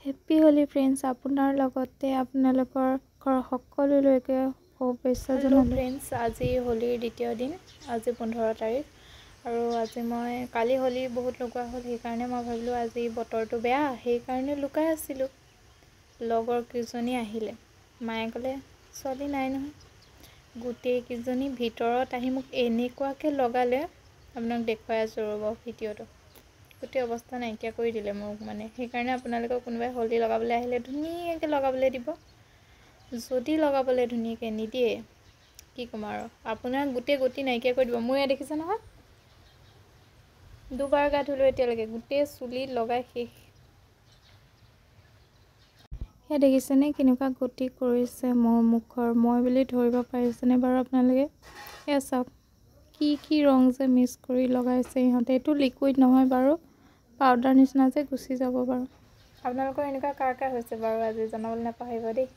Happy Holi friends, আপোনাৰ লগতে আপোনালোকৰ ঘৰৰ সকলোলৈকে শুভেচ্ছা জনালোঁ। ফ্ৰেণ্ডছ, আজি হোলীৰ দ্বিতীয় দিন, আজি 15 তাৰিখ আৰু আজি মই কালি হোলী বহুত লুকুৱা হ'ল, সেইকাৰণে মই ভাবিলোঁ আজি বতৰটো বেয়া, সেইকাৰণে লুকাই আছিলোঁ। লগৰ কেইজনী আহিলে, মায়ে ক'লে ছোৱালী নাই নহয়। গোটেইকেইজনী ভিতৰত আহি মোক এনেকুৱাকৈ লগালে, আপোনাক দেখুৱাই আছোঁ ৰ'ব ভিডিঅ'টো। গোটেই অৱস্থা নাইকিয়া কৰি দিলে মোক মানে, সেইকাৰণে আপোনালোকক কোনোবাই হোলী লগাবলৈ আহিলে ধুনীয়াকৈ লগাবলৈ দিব। যদি লগাবলৈ ধুনীয়াকৈ নিদিয়ে কি ক'ম আৰু, আপোনাৰ গোটেই গতি নাইকিয়া কৰি দিব। মোৰ এয়া দেখিছে নহয়, দুবাৰ গা ধুলোঁ এতিয়ালৈকে, গোটেই চুলিত লগাই শেষ। সেয়া দেখিছেনে কেনেকুৱা গতি কৰিছে মোৰ মুখৰ, মই বুলি ধৰিব পাৰিছেনে বাৰু আপোনালোকে? এয়া চাওক কি ৰং যে মিক্স কৰি লগাইছে ইহঁতে। এইটো লিকুইড নহয় বাৰু, পাউডাৰ নিচিনা যে গুচি যাব বাৰু। আপোনালোকৰ এনেকুৱা কাৰ হৈছে বাৰু আজি জনাবলৈ নাপাহৰিব দেই।